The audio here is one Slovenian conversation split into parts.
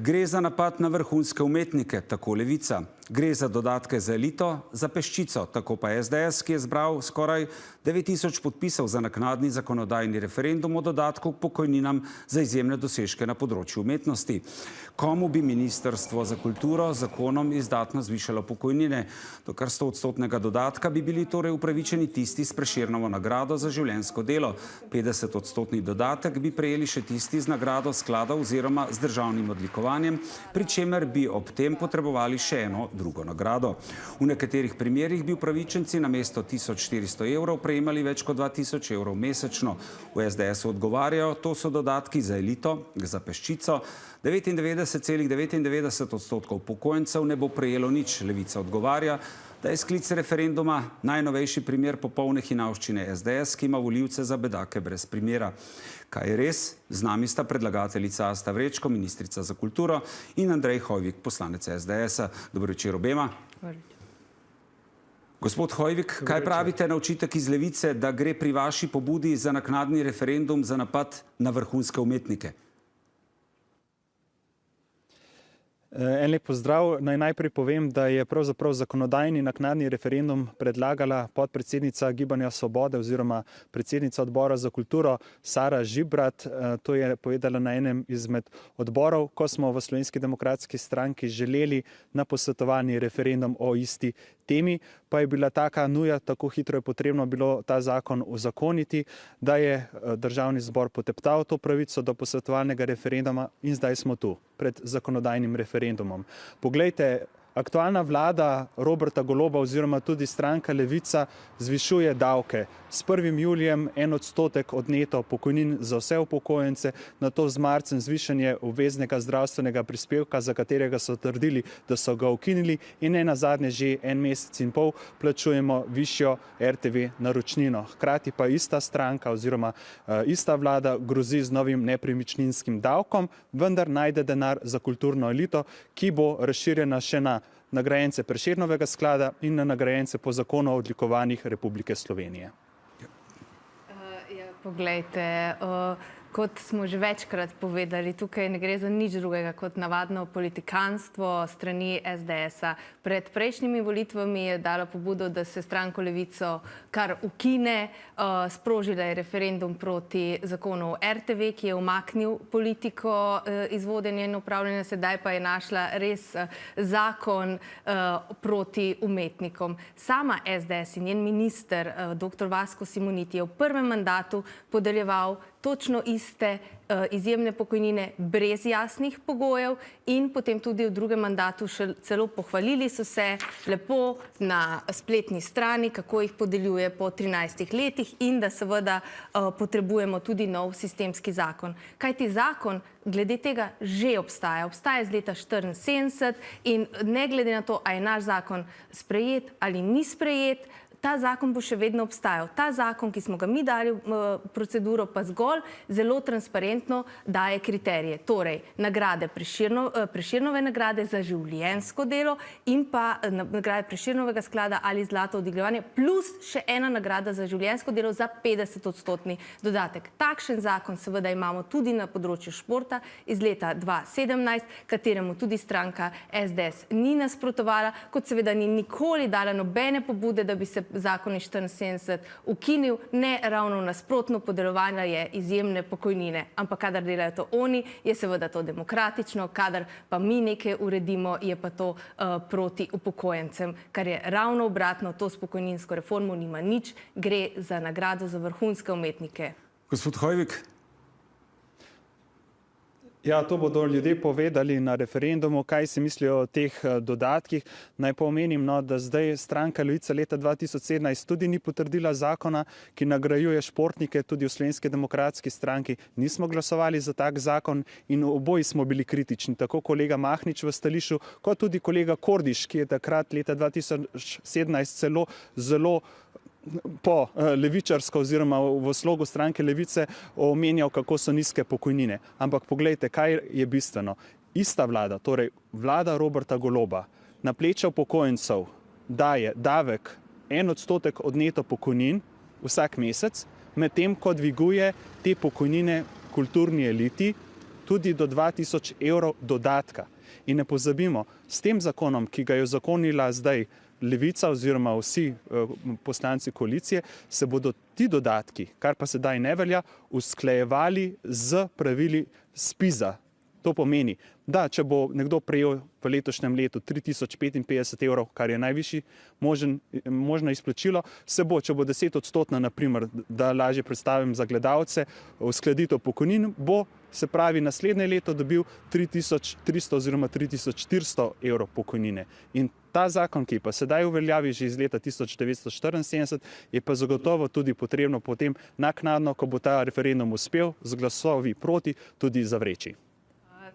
Gre za napad na vrhunske umetnike, tako Levica. Gre za dodatke za elito, za peščico, tako pa SDS, ki je zbral skoraj 9000 podpisov za naknadni zakonodajni referendum o dodatku k pokojninam za izjemne dosežke na področju umetnosti. Komu bi Ministrstvo za kulturo z zakonom izdatno zvišalo pokojnine? Do kar 100-odstotnega dodatka bi bili torej upravičeni tisti s Prešernovo nagrado za življenjsko delo. 50-odstotni dodatek bi prejeli še tisti z nagrado sklada oziroma z državnim odlikovanjem, pri čemer bi ob tem potrebovali še eno drugo nagrado. V nekaterih primerih bi upravičenci namesto 1400 evrov prejemali več kot 2000 evrov mesečno. V SDS odgovarjajo, to so dodatki za elito, za peščico. 99,99% upokojencev ne bo prejelo nič. Levica odgovarja, da je sklic referenduma najnovejši primer popolne hinavščine SDS, ki ima volivce za bedake brez primera. Kaj je res? Z nami sta predlagateljica Asta Vrečko, ministrica za kulturo, in Andrej Hoivik, poslanec SDS-a. Dobro večer obema. Gospod Hoivik, kaj pravite na očitek iz Levice, da gre pri vaši pobudi za naknadni referendum za napad na vrhunske umetnike? En lep pozdrav. Naj najprej povem, da je pravzaprav zakonodajni naknadni referendum predlagala podpredsednica Gibanja Svobode oziroma predsednica odbora za kulturo Sara Žibrat. To je povedala na enem izmed odborov, ko smo v Slovenski demokratski stranki želeli na posvetovalni referendum o isti temi, pa je bila taka nuja, tako hitro je potrebno bilo ta zakon uzakoniti, da je Državni zbor poteptal to pravico do posvetovalnega referenduma in zdaj smo tu, pred zakonodajnim referendumom. Poglejte, aktualna vlada Roberta Goloba oziroma tudi stranka Levica zvišuje davke. S 1. julijem 1% od neto pokojnin za vse upokojence, nato z marcem zvišanje obveznega zdravstvenega prispevka, za katerega so trdili, da so ga ukinili, in ne nazadnje že 1 mesec in pol plačujemo višjo RTV naročnino. Hkrati pa ista stranka oziroma ista vlada grozi z novim nepremičninskim davkom, vendar najde denar za kulturno elito, ki bo razširjena še na nagrajence Prešernovega sklada in na nagrajence po zakonu o odlikovanjih Republike Slovenije. Poglejte, kot smo že večkrat povedali, tukaj ne gre za nič drugega kot navadno politikanstvo strani SDS-a. Pred prejšnjimi volitvami je dala pobudo, da se stranko Levico kar ukine, sprožila je referendum proti zakonu o RTV, ki je umaknil politiko iz vodenja in upravljanja, sedaj pa je našla res zakon proti umetnikom. Sama SDS in njen minister, dr. Vasko Simoniti, je v prvem mandatu podeljeval točno iste izjemne pokojnine brez jasnih pogojev in potem tudi v drugem mandatu še celo pohvalili so se lepo na spletni strani, kako jih podeljuje po 13 letih in da seveda potrebujemo tudi nov sistemski zakon. Kajti zakon glede tega že obstaja. Obstaja iz leta 1974 in ne glede na to, a je naš zakon sprejet ali ni sprejet, ta zakon bo še vedno obstajal. Ta zakon, ki smo ga mi dali v proceduro, pa zgolj zelo transparentno daje kriterije. Torej, nagrade Prešernove nagrade za življenjsko delo in pa nagrade Prešernovega sklada ali zlato odlikovanje, plus še ena nagrada za življenjsko delo za 50-odstotni dodatek. Takšen zakon seveda imamo tudi na področju športa iz leta 2017, kateremu tudi stranka SDS ni nasprotovala, kot seveda ni nikoli dala nobene pobude, da bi se zakon iz 1974 ukinil, ne ravno nasprotno, podeljevanja je izjemne pokojnine. Ampak kadar delajo to oni, je seveda to demokratično, kadar pa mi nekaj uredimo, je pa to proti upokojencem, kar je ravno obratno, to s pokojninsko reformo nima nič, gre za nagrado za vrhunske umetnike. Gospod Hoivik. Ja, to bodo ljudje povedali na referendumu, kaj si mislijo o teh dodatkih. Naj pomenim, da zdaj stranka Levica leta 2017 tudi ni potrdila zakona, ki nagrajuje športnike, tudi v Slovenski demokratski stranki nismo glasovali za tak zakon in oboji smo bili kritični, tako kolega Mahnič v stališču, kot tudi kolega Kordiš, ki je takrat leta 2017 zelo po levičarsko oziroma v slogu stranke Levice omenjal, kako so nizke pokojnine. Ampak poglejte, kaj je bistveno. Ista vlada, torej vlada Roberta Goloba, na pleča upokojencev daje davek 1% od neto pokojnin vsak mesec, medtem ko dviguje te pokojnine kulturni eliti, tudi do 2000 evrov dodatka. In ne pozabimo, s tem zakonom, ki ga je uzakonila zdaj Levica oziroma vsi poslanci koalicije, se bodo ti dodatki, kar pa sedaj ne velja, usklajevali z pravili ZPIZ-a. To pomeni, da če bo nekdo prejel v letošnjem letu 3055 evrov, kar je najvišji možno izplačilo, se bo, če bo 10-odstotna, naprimer, da lažje predstavim za gledalce, uskladitev pokojnin, bo se pravi naslednje leto dobil 3300 oziroma 3400 evrov pokojnine. In ta zakon, ki pa sedaj uveljavi že iz leta 1974, je pa zagotovo tudi potrebno potem naknadno, ko bo ta referendum uspel, z glasovi proti tudi zavreči.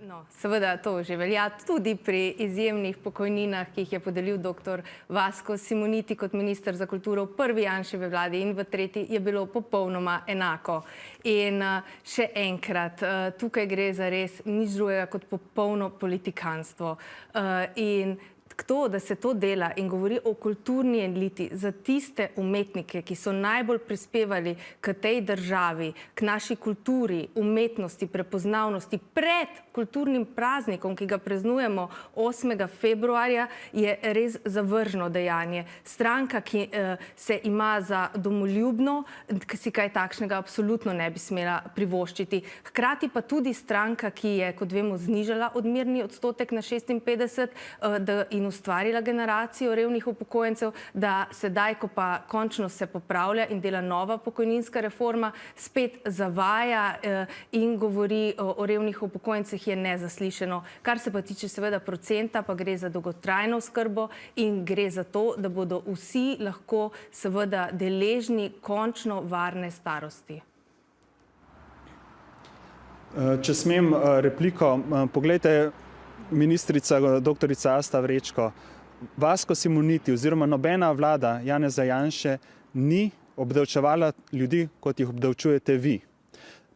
No, seveda to že velja tudi pri izjemnih pokojninah, ki jih je podelil dr. Vasko Simoniti kot minister za kulturo v prvi Janševi vladi in v tretji je bilo popolnoma enako. In še enkrat, tukaj gre za res nič drugega kot popolno politikanstvo. In to, da se to dela in govori o kulturni eliti za tiste umetnike, ki so najbolj prispevali k tej državi, k naši kulturi, umetnosti, prepoznavnosti pred kulturnim praznikom, ki ga praznujemo 8. februarja, je res zavržno dejanje. Stranka, ki se ima za domoljubno, si kaj takšnega absolutno ne bi smela privoščiti. Hkrati pa tudi stranka, ki je, kot vemo, znižala odmerni odstotek na 56 in ustvarila generacijo revnih upokojencev, da sedaj, ko pa končno se popravlja in dela nova pokojninska reforma, spet zavaja in govori o revnih upokojencih, je nezaslišano. Kar se pa tiče seveda procenta, pa gre za dolgotrajno oskrbo in gre za to, da bodo vsi lahko seveda deležni končno varne starosti. Če smem repliko, poglejte, ministrica doktorica Asta Vrečko, Vasko Simoniti oziroma nobena vlada Janeza Janše ni obdavčevala ljudi, kot jih obdavčujete vi.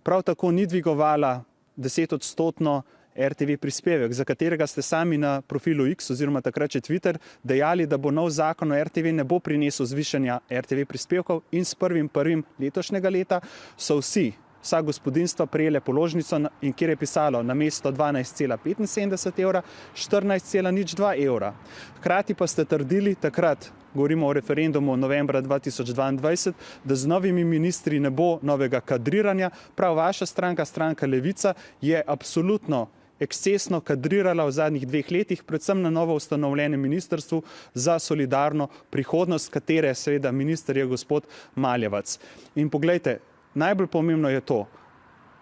Prav tako ni dvigovala 10-odstotno RTV prispevek, za katerega ste sami na profilu X oziroma takrat še Twitter dejali, da bo nov zakon o RTV ne bo prinesel zvišanja RTV prispevkov in s 1.1. letošnjega leta so vsa gospodinjstva prejele položnico, in kjer je pisalo namesto 12,75 evra 14,02 evra. Hkrati pa ste trdili takrat, govorimo o referendumu novembra 2022, da z novimi ministri ne bo novega kadriranja. Prav vaša stranka, stranka Levica, je absolutno ekscesno kadrirala v zadnjih 2 letih, predvsem na novo ustanovljenem ministrstvu za solidarno prihodnost, katere seveda minister je gospod Maljevac. In poglejte, najbolj pomembno je to,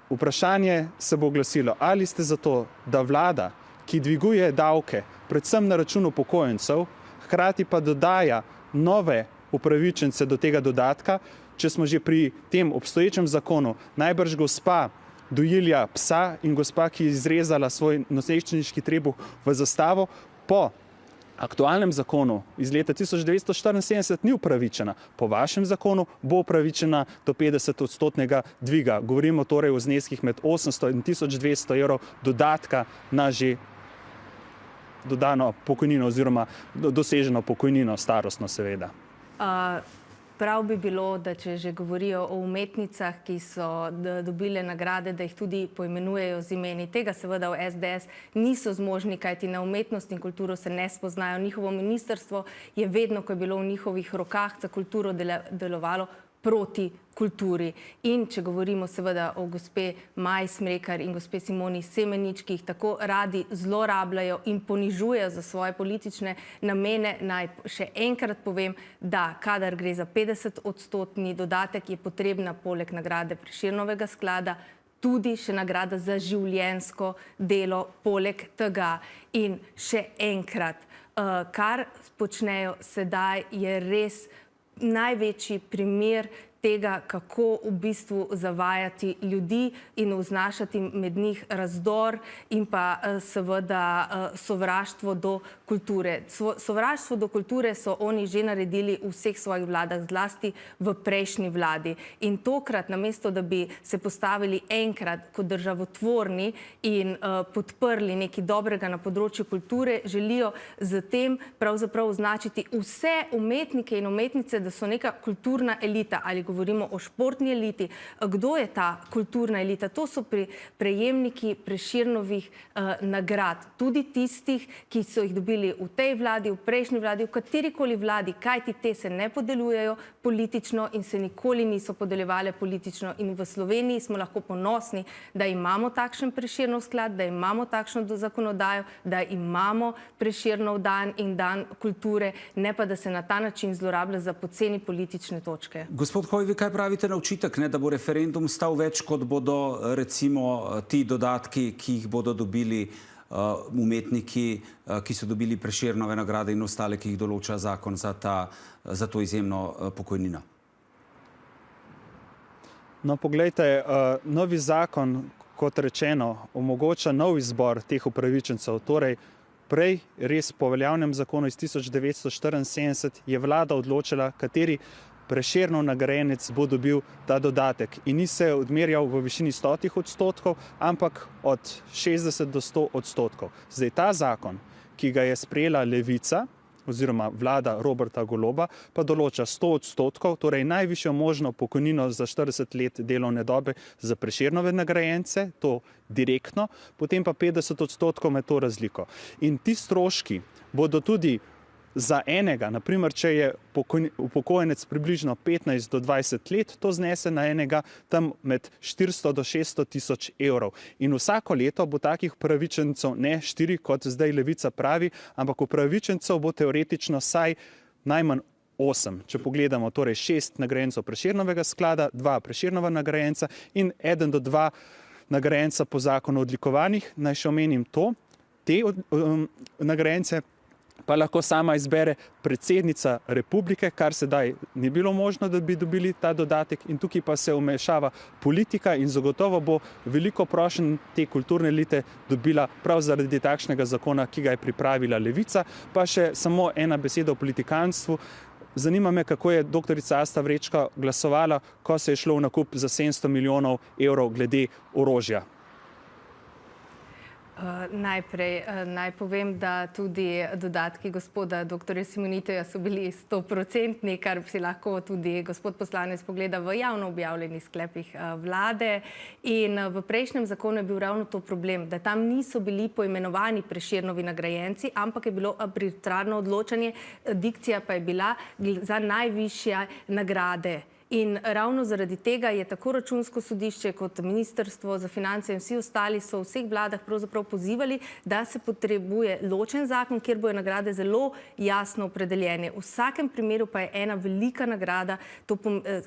vprašanje se bo glasilo, ali ste za to, da vlada, ki dviguje davke, predvsem na račun upokojencev, hkrati pa dodaja nove upravičence do tega dodatka, če smo že pri tem obstoječem zakonu, najbrž gospa dojilja psa in gospa, ki je izrezala svoj nosečniški trebuh v zastavo, po aktualnem zakonu iz leta 1974 ni upravičena. Po vašem zakonu bo upravičena do 50-odstotnega dviga. Govorimo torej o zneskih med 800 in 1200 evrov dodatka na že dodano pokojnino oziroma doseženo pokojnino, starostno seveda. Prav bi bilo, da če že govorijo o umetnicah, ki so dobile nagrade, da jih tudi poimenujejo z imeni. Tega seveda v SDS niso zmožni, kajti na umetnost in kulturo se ne spoznajo. Njihovo ministrstvo je vedno, ko je bilo v njihovih rokah za kulturo, delovalo proti kulturi. In če govorimo seveda o gospe Maji Smrekar in gospe Simoni Semenič, ki jih tako radi zlorabljajo in ponižujejo za svoje politične namene, naj še enkrat povem, da kadar gre za 50-odstotni dodatek, je potrebna poleg nagrade Prešernovega sklada tudi še nagrada za življenjsko delo poleg tega. In še enkrat, kar počnejo sedaj, je res največji primer tega, kako v bistvu zavajati ljudi in vnašati med njih razdor in pa seveda sovraštvo do kulture. Sovraštvo do kulture so oni že naredili v vseh svojih vladah, zlasti v prejšnji vladi. In tokrat, namesto da bi se postavili enkrat kot državotvorni in podprli nekaj dobrega na področju kulture, želijo z tem pravzaprav označiti vse umetnike in umetnice, da so neka kulturna elita. Ali govorimo o športni eliti. Kdo je ta kulturna elita? To so prejemniki Prešernovih nagrad. Tudi tistih, ki so jih dobili v tej vladi, v prejšnji vladi, v katerikoli vladi, kajti te se ne podeljujejo politično in se nikoli niso podeljevale politično. In v Sloveniji smo lahko ponosni, da imamo takšen Prešernov sklad, da imamo takšno zakonodajo, da imamo Prešernov dan in dan kulture, ne pa da se na ta način zlorablja za poceni politične točke. Gospod Hoivik, kaj pravite na očitek, da bo referendum stal več, kot bodo recimo ti dodatki, ki jih bodo dobili umetniki, ki so dobili Prešernove nagrade in ostale, ki jih določa zakon za to izjemno pokojnino? No, poglejte, novi zakon, kot rečeno, omogoča nov izbor teh upravičencev. Torej, prej res po veljavnem zakonu iz 1974 je vlada odločila, kateri Prešernov nagrajenec bo dobil ta dodatek. In ni se odmerjal v višini 100%, ampak od 60 do 100%. Zdaj ta zakon, ki ga je sprejela Levica, oziroma vlada Roberta Goloba, pa določa 100%, torej najvišjo možno pokojnino za 40 let delovne dobe za Prešernove nagrajence, to direktno, potem pa 50% med to razliko. In ti stroški bodo tudi za enega, naprimer, če je upokojenec približno 15 do 20 let, to znese na enega tam med 400 do 600 tisoč evrov. In vsako leto bo takih upravičencev ne 4, kot zdaj Levica pravi, ampak upravičencev bo teoretično saj najmanj 8. Če pogledamo, torej 6 nagrajencev Prešernovega sklada, 2 Prešernova nagrajenca in 1 do 2 nagrajenca po zakonu o odlikovanjih. Naj še omenim to, te nagrajence pa lahko sama izbere predsednica republike, kar sedaj ni bilo možno, da bi dobili ta dodatek, in tukaj pa se vmešava politika in zagotovo bo veliko prošenj te kulturne elite dobila prav zaradi takšnega zakona, ki ga je pripravila Levica. Pa še samo ena beseda o politikanstvu. Zanima me, kako je doktorica Asta Vrečko glasovala, ko se je šlo v nakup za 700 milijonov evrov glede orožja. Najprej naj povem, da tudi dodatki gospoda dr. Simonitija so bili 100%, kar si lahko tudi gospod poslanec pogleda v javno objavljenih sklepih vlade. In v prejšnjem zakonu je bil ravno to problem, da tam niso bili poimenovani Prešernovi nagrajenci, ampak je bilo arbitrarno odločanje, dikcija pa je bila za najvišje nagrade. In ravno zaradi tega je tako Računsko sodišče kot Ministrstvo za finance in vsi ostali so v vseh vladah pravzaprav pozivali, da se potrebuje ločen zakon, kjer bojo nagrade zelo jasno opredeljene. V vsakem primeru pa je ena velika nagrada,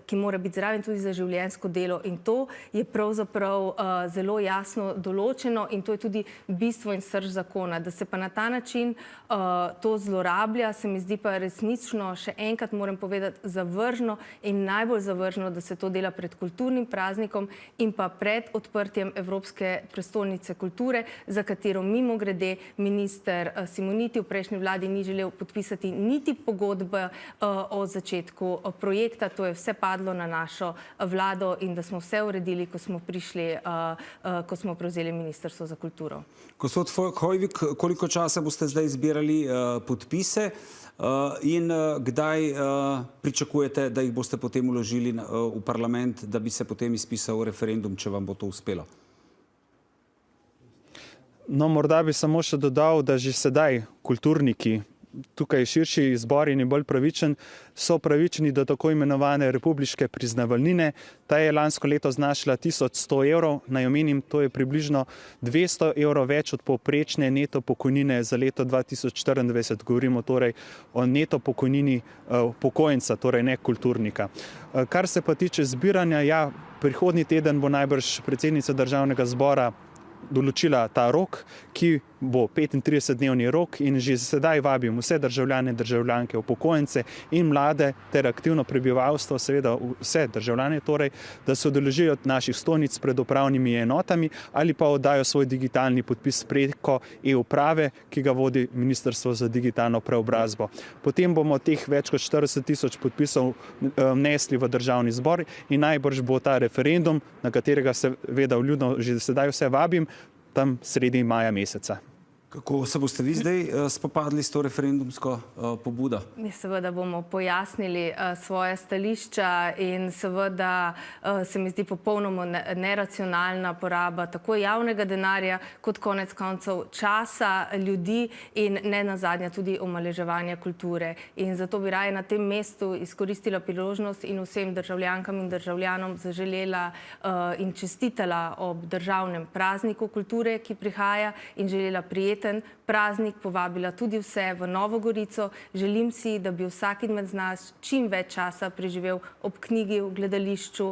ki mora biti zraven tudi za življenjsko delo, in to je pravzaprav zelo jasno določeno in to je tudi bistvo in srž zakona. Da se pa na ta način to zlorablja, se mi zdi pa resnično, še enkrat moram povedati, zavržno in najbolj zavržno, da se to dela pred kulturnim praznikom in pa pred odprtjem Evropske prestolnice kulture, za katero mimogrede minister Simoniti v prejšnji vladi ni želel podpisati niti pogodbe o začetku projekta. To je vse padlo na našo vlado in da smo vse uredili, ko smo prišli, ko smo prevzeli Ministrstvo za kulturo. Gospod Hoivik, koliko časa boste zdaj zbirali podpise in kdaj pričakujete, da jih boste potem vložili v parlament, da bi se potem izpisal referendum, če vam bo to uspelo? No, morda bi samo še dodal, da že sedaj kulturniki, tukaj širši izbor in je bolj pravičen, so pravičeni do tako imenovane republiške priznavalnine. Ta je lansko leto znašala 1100 evrov, naj omenim, to je približno 200 evrov več od povprečne neto pokojnine za leto 2024. Govorimo torej o neto pokojnini upokojenca, torej ne kulturnika. Kar se pa tiče zbiranja, ja, prihodnji teden bo najbrž predsednica Državnega zbora določila ta rok, ki bo 35-dnevni rok, in že sedaj vabim vse državljane, državljanke, upokojence in mlade ter aktivno prebivalstvo, seveda vse državljane torej, da se udeležijo naših stojnic pred upravnimi enotami ali pa oddajo svoj digitalni podpis preko e-uprave, ki ga vodi Ministrstvo za digitalno preobrazbo. Potem bomo teh več kot 40 tisoč podpisov vnesli v Državni zbor in najbrž bo ta referendum, na katerega seveda vljudno že sedaj vse vabim, tam sredi maja meseca. Kako se boste vi zdaj spopadli s to referendumsko pobudo? Mi seveda bomo pojasnili svoje stališča in seveda se mi zdi popolnoma neracionalna poraba tako javnega denarja kot konec koncev časa ljudi in ne nazadnje tudi omalovaževanja kulture. In zato bi raje na tem mestu izkoristila priložnost in vsem državljankam in državljanom zaželela in čestitala ob državnem prazniku kulture, ki prihaja, in želela prijeten praznik, povabila tudi vse v Novo Gorico. Želim si, da bi vsak izmed nas čim več časa preživel ob knjigi, v gledališču,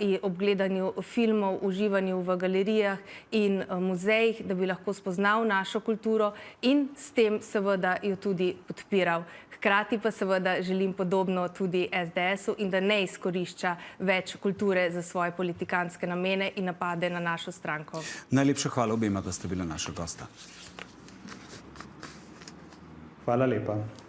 in ob gledanju filmov, uživanju v galerijah in muzejih, da bi lahko spoznal našo kulturo in s tem seveda jo tudi podpiral. Hkrati pa seveda želim podobno tudi SDS-u in da ne izkorišča več kulture za svoje politikanske namene in napade na našo stranko. Najlepša hvala obema, da ste bila naša gosta. Hvala lepa.